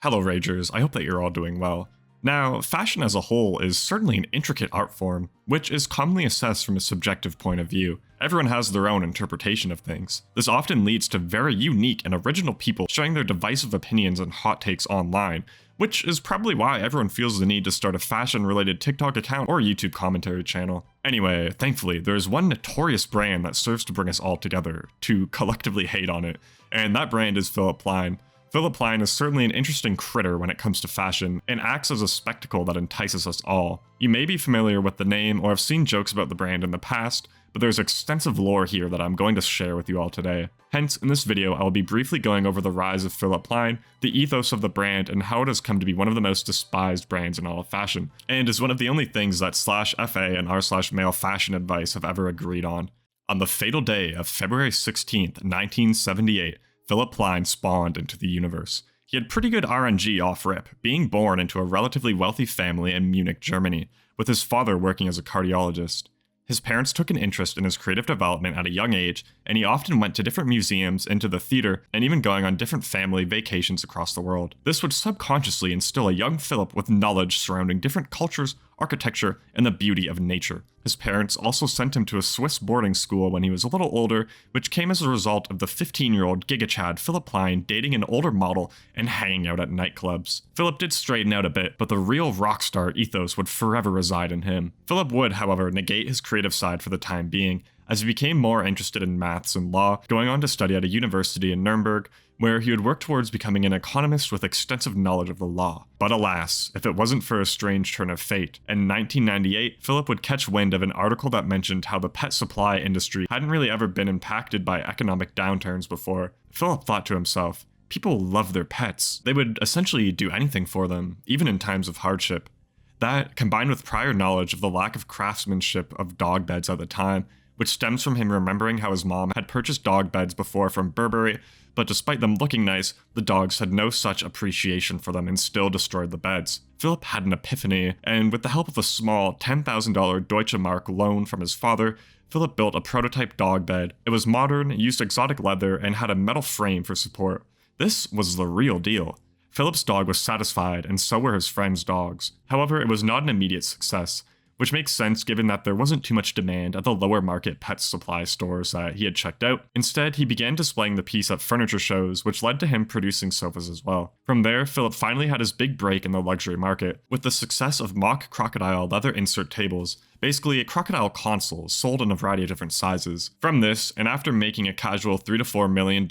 Hello Ragers, I hope that you're all doing well. Now, fashion as a whole is certainly an intricate art form, which is commonly assessed from a subjective point of view. Everyone has their own interpretation of things. This often leads to very unique and original people sharing their divisive opinions and hot takes online, which is probably why everyone feels the need to start a fashion-related TikTok account or YouTube commentary channel. Anyway, thankfully, there is one notorious brand that serves to bring us all together, to collectively hate on it, and that brand is Philipp Plein. Philipp Plein is certainly an interesting critter when it comes to fashion, and acts as a spectacle that entices us all. You may be familiar with the name or have seen jokes about the brand in the past, but there's extensive lore here that I'm going to share with you all today. Hence, in this video, I will be briefly going over the rise of Philipp Plein, the ethos of the brand, and how it has come to be one of the most despised brands in all of fashion, and is one of the only things that /FA and r/male fashion advice have ever agreed on. On the fatal day of February 16th, 1978, Philipp Plein spawned into the universe. He had pretty good RNG off-rip, being born into a relatively wealthy family in Munich, Germany, with his father working as a cardiologist. His parents took an interest in his creative development at a young age, and he often went to different museums, into the theater, and even going on different family vacations across the world. This would subconsciously instill a young Philipp with knowledge surrounding different cultures, architecture, and the beauty of nature. His parents also sent him to a Swiss boarding school when he was a little older, which came as a result of the 15-year-old giga-chad Philipp Plein dating an older model and hanging out at nightclubs. Philipp did straighten out a bit, but the real rock star ethos would forever reside in him. Philipp would, however, negate his creative side for the time being, as he became more interested in maths and law, going on to study at a university in Nuremberg, where he would work towards becoming an economist with extensive knowledge of the law. But alas, if it wasn't for a strange turn of fate, in 1998, Philipp would catch wind of an article that mentioned how the pet supply industry hadn't really ever been impacted by economic downturns before. Philipp thought to himself, people love their pets. They would essentially do anything for them, even in times of hardship. That, combined with prior knowledge of the lack of craftsmanship of dog beds at the time, which stems from him remembering how his mom had purchased dog beds before from Burberry, but despite them looking nice, the dogs had no such appreciation for them and still destroyed the beds. Philipp had an epiphany, and with the help of a small $10,000 Deutsche Mark loan from his father, Philipp built a prototype dog bed. It was modern, used exotic leather, and had a metal frame for support. This was the real deal. Philipp's dog was satisfied, and so were his friends' dogs. However, it was not an immediate success, which makes sense given that there wasn't too much demand at the lower market pet supply stores that he had checked out. Instead, he began displaying the piece at furniture shows, which led to him producing sofas as well. From there, Philipp finally had his big break in the luxury market, with the success of mock crocodile leather insert tables, basically crocodile consoles sold in a variety of different sizes. From this, and after making a casual $3 to $4 million,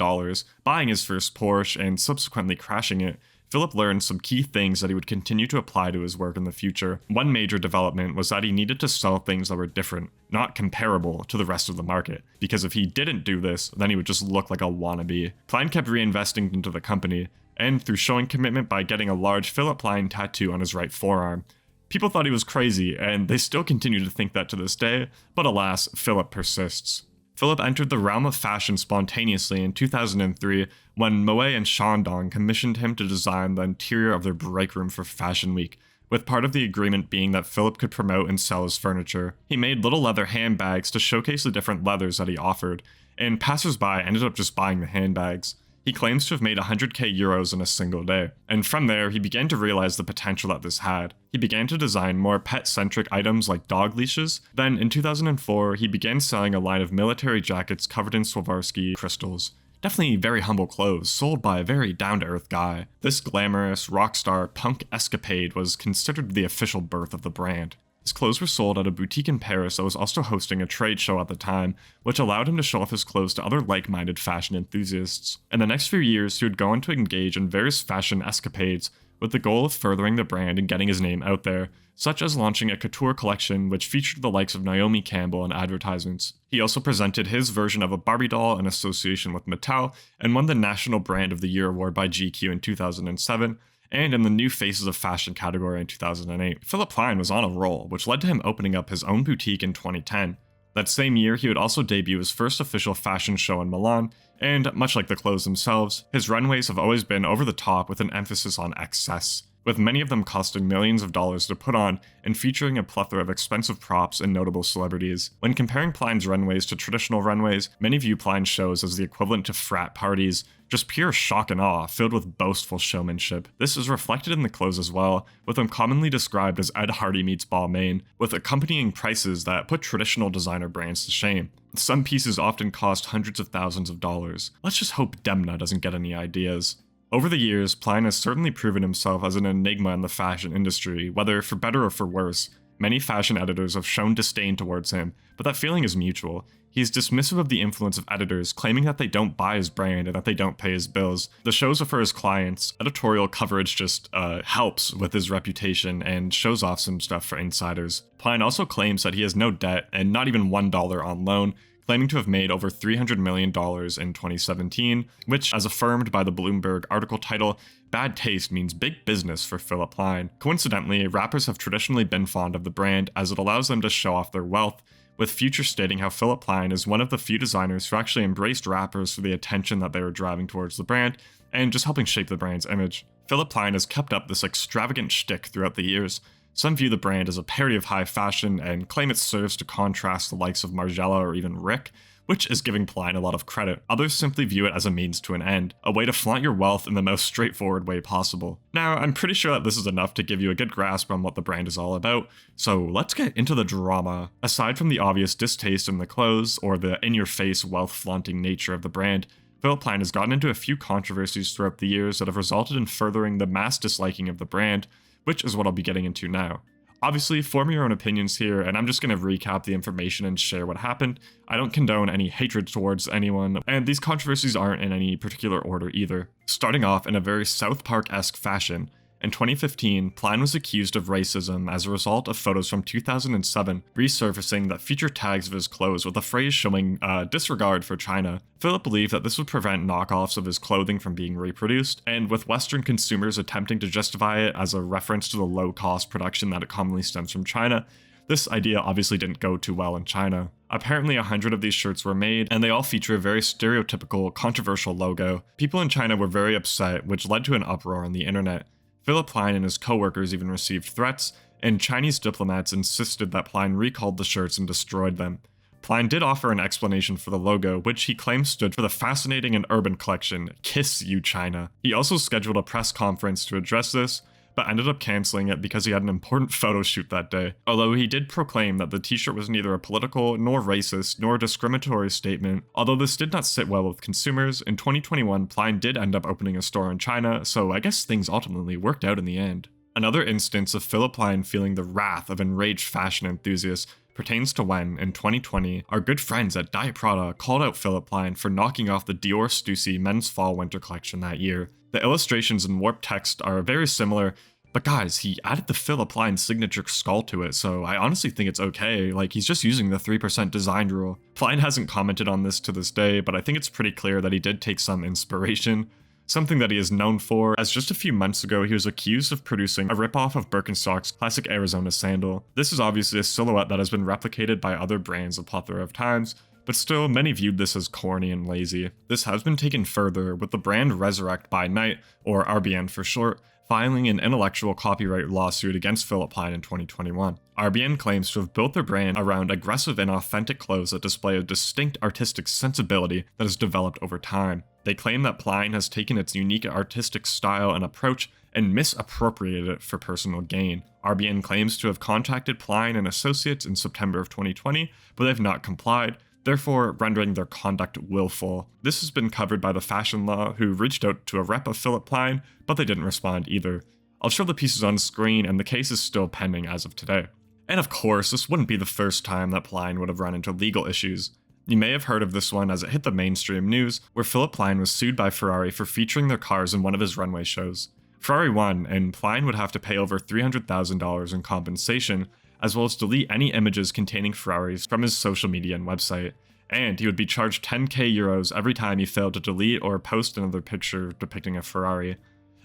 buying his first Porsche and subsequently crashing it, Philipp learned some key things that he would continue to apply to his work in the future. One major development was that he needed to sell things that were different, not comparable to the rest of the market, because if he didn't do this, then he would just look like a wannabe. Plein kept reinvesting into the company, and through showing commitment by getting a large Philipp Plein tattoo on his right forearm. People thought he was crazy, and they still continue to think that to this day, but alas, Philipp persists. Philipp entered the realm of fashion spontaneously in 2003 when Moet and Chandon commissioned him to design the interior of their break room for Fashion Week, with part of the agreement being that Philipp could promote and sell his furniture. He made little leather handbags to showcase the different leathers that he offered, and passersby ended up just buying the handbags. He claims to have made 100k euros in a single day, and from there he began to realize the potential that this had. He began to design more pet-centric items like dog leashes. Then in 2004 he began selling a line of military jackets covered in Swarovski crystals. Definitely very humble clothes, sold by a very down-to-earth guy. This glamorous, rock star, punk escapade was considered the official birth of the brand. His clothes were sold at a boutique in Paris that was also hosting a trade show at the time, which allowed him to show off his clothes to other like-minded fashion enthusiasts. In the next few years, he would go on to engage in various fashion escapades with the goal of furthering the brand and getting his name out there, such as launching a couture collection which featured the likes of Naomi Campbell in advertisements. He also presented his version of a Barbie doll in association with Mattel and won the National Brand of the Year award by GQ in 2007, and in the New Faces of Fashion category in 2008. Philipp Plein was on a roll, which led to him opening up his own boutique in 2010. That same year, he would also debut his first official fashion show in Milan, and much like the clothes themselves, his runways have always been over the top with an emphasis on excess. with many of them costing millions of dollars to put on and featuring a plethora of expensive props and notable celebrities. When comparing Plein's runways to traditional runways, many view Plein's shows as the equivalent to frat parties, just pure shock and awe, filled with boastful showmanship. This is reflected in the clothes as well, with them commonly described as Ed Hardy meets Balmain, with accompanying prices that put traditional designer brands to shame. Some pieces often cost hundreds of thousands of dollars. Let's just hope Demna doesn't get any ideas. Over the years, Plein has certainly proven himself as an enigma in the fashion industry, whether for better or for worse. Many fashion editors have shown disdain towards him, but that feeling is mutual. He is dismissive of the influence of editors, claiming that they don't buy his brand and that they don't pay his bills. The shows are for his clients. Editorial coverage just helps with his reputation and shows off some stuff for insiders. Plein also claims that he has no debt and not even $1 on loan, claiming to have made over $300 million in 2017, which, as affirmed by the Bloomberg article title, "Bad taste means big business for Philipp Plein." Coincidentally, rappers have traditionally been fond of the brand as it allows them to show off their wealth, with Future stating how Philipp Plein is one of the few designers who actually embraced rappers for the attention that they were driving towards the brand, and just helping shape the brand's image. Philipp Plein has kept up this extravagant shtick throughout the years. Some view the brand as a parody of high fashion and claim it serves to contrast the likes of Margiela or even Rick, which is giving Plein a lot of credit. Others simply view it as a means to an end, a way to flaunt your wealth in the most straightforward way possible. Now, I'm pretty sure that this is enough to give you a good grasp on what the brand is all about, so let's get into the drama. Aside from the obvious distaste in the clothes, or the in-your-face wealth-flaunting nature of the brand, Philipp Plein has gotten into a few controversies throughout the years that have resulted in furthering the mass disliking of the brand, which is what I'll be getting into now. Obviously, form your own opinions here, and I'm just going to recap the information and share what happened. I don't condone any hatred towards anyone, and these controversies aren't in any particular order either. Starting off in a very South Park-esque fashion, in 2015, Plein was accused of racism as a result of photos from 2007 resurfacing that feature tags of his clothes with a phrase showing disregard for China. Philipp believed that this would prevent knockoffs of his clothing from being reproduced, and with Western consumers attempting to justify it as a reference to the low-cost production that it commonly stems from China, this idea obviously didn't go too well in China. Apparently 100 of these shirts were made, and they all feature a very stereotypical, controversial logo. People in China were very upset, which led to an uproar on the internet. Philipp Plein and his co-workers even received threats, and Chinese diplomats insisted that Plein recalled the shirts and destroyed them. Plein did offer an explanation for the logo, which he claimed stood for the fascinating and urban collection, Kiss You China. He also scheduled a press conference to address this, but ended up canceling it because he had an important photo shoot that day. Although he did proclaim that the t-shirt was neither a political, nor racist, nor a discriminatory statement. Although this did not sit well with consumers, in 2021 Plein did end up opening a store in China, so I guess things ultimately worked out in the end. Another instance of Philipp Plein feeling the wrath of enraged fashion enthusiasts pertains to when, in 2020, our good friends at Diet Prada called out Philipp Plein for knocking off the Dior Stussy men's fall-winter collection that year. The illustrations and warped text are very similar, but guys, he added the Philipp Plein signature skull to it, so I honestly think it's okay. Like, he's just using the 3% design rule. Plein hasn't commented on this to this day, but I think it's pretty clear that he did take some inspiration. Something that he is known for, as just a few months ago he was accused of producing a ripoff of Birkenstock's classic Arizona sandal. This is obviously a silhouette that has been replicated by other brands a plethora of times, but still, many viewed this as corny and lazy. This has been taken further, with the brand Resurrect by Night, or RBN for short, filing an intellectual copyright lawsuit against Philipp Plein in 2021. RBN claims to have built their brand around aggressive and authentic clothes that display a distinct artistic sensibility that has developed over time. They claim that Plein has taken its unique artistic style and approach and misappropriated it for personal gain. RBN claims to have contacted Plein and Associates in September of 2020, but they have not complied, therefore rendering their conduct willful. This has been covered by the Fashion Law, who reached out to a rep of Philipp Plein, but they didn't respond either. I'll show the pieces on screen, and the case is still pending as of today. And of course, this wouldn't be the first time that Plein would have run into legal issues. You may have heard of this one as it hit the mainstream news, where Philipp Plein was sued by Ferrari for featuring their cars in one of his runway shows. Ferrari won, and Plein would have to pay over $300,000 in compensation, as well as delete any images containing Ferraris from his social media and website. And he would be charged 10k euros every time he failed to delete or post another picture depicting a Ferrari.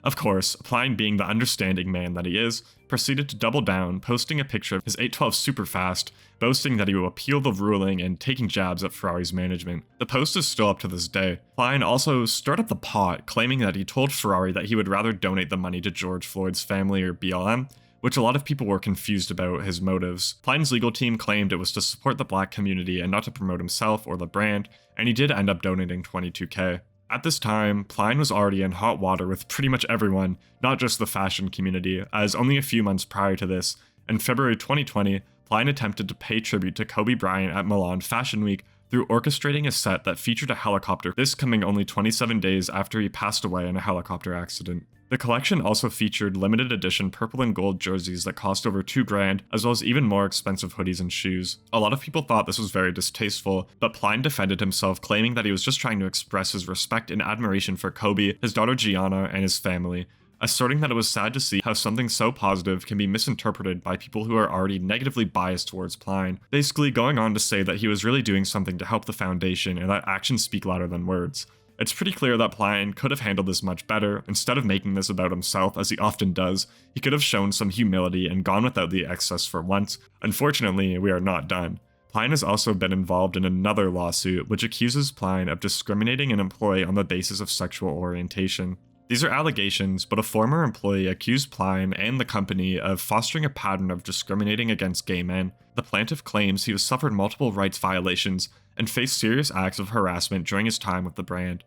Of course, Plein, being the understanding man that he is, proceeded to double down, posting a picture of his 812 Superfast, boasting that he will appeal the ruling and taking jabs at Ferrari's management. The post is still up to this day. Plein also stirred up the pot, claiming that he told Ferrari that he would rather donate the money to George Floyd's family or BLM, which a lot of people were confused about his motives. Plein's legal team claimed it was to support the black community and not to promote himself or the brand, and he did end up donating $22K. At this time, Plein was already in hot water with pretty much everyone, not just the fashion community, as only a few months prior to this, in February 2020, Plein attempted to pay tribute to Kobe Bryant at Milan Fashion Week through orchestrating a set that featured a helicopter, this coming only 27 days after he passed away in a helicopter accident. The collection also featured limited edition purple and gold jerseys that cost over $2,000, as well as even more expensive hoodies and shoes. A lot of people thought this was very distasteful, but Plein defended himself, claiming that he was just trying to express his respect and admiration for Kobe, his daughter Gianna, and his family, asserting that it was sad to see how something so positive can be misinterpreted by people who are already negatively biased towards Plein, basically going on to say that he was really doing something to help the foundation and that actions speak louder than words. It's pretty clear that Plein could have handled this much better. Instead of making this about himself, as he often does, he could have shown some humility and gone without the excess for once. Unfortunately, we are not done. Plein has also been involved in another lawsuit, which accuses Plein of discriminating an employee on the basis of sexual orientation. These are allegations, but a former employee accused Plein and the company of fostering a pattern of discriminating against gay men. The plaintiff claims he has suffered multiple rights violations and faced serious acts of harassment during his time with the brand.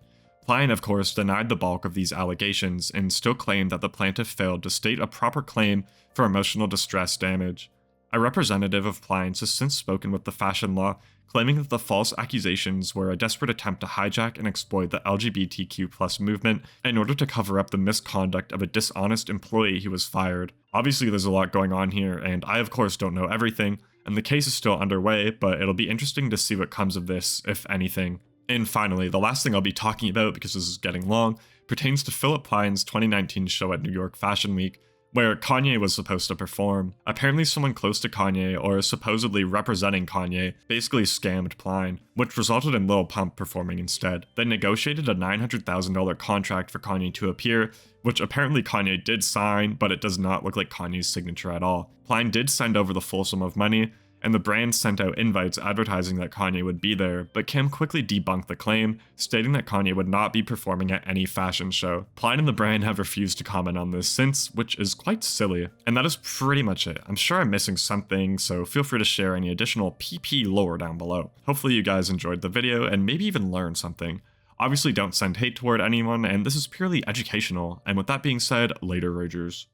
Plein, of course, denied the bulk of these allegations and still claimed that the plaintiff failed to state a proper claim for emotional distress damage. A representative of Plein's has since spoken with the fashion law, claiming that the false accusations were a desperate attempt to hijack and exploit the LGBTQ+ movement in order to cover up the misconduct of a dishonest employee who was fired. Obviously, there's a lot going on here, and I of course don't know everything, and the case is still underway, but it'll be interesting to see what comes of this, if anything. And finally, the last thing I'll be talking about, because this is getting long, pertains to Philipp Plein's 2019 show at New York Fashion Week, where Kanye was supposed to perform. Apparently someone close to Kanye, or supposedly representing Kanye, basically scammed Plein, which resulted in Lil Pump performing instead. They negotiated a $900,000 contract for Kanye to appear, which apparently Kanye did sign, but it does not look like Kanye's signature at all. Plein did send over the full sum of money, and the brand sent out invites advertising that Kanye would be there, but Kim quickly debunked the claim, stating that Kanye would not be performing at any fashion show. Plein and the brand have refused to comment on this since, which is quite silly. And that is pretty much it. I'm sure I'm missing something, so feel free to share any additional PP lore down below. Hopefully you guys enjoyed the video and maybe even learned something. Obviously don't send hate toward anyone, and this is purely educational, and with that being said, later Ragers.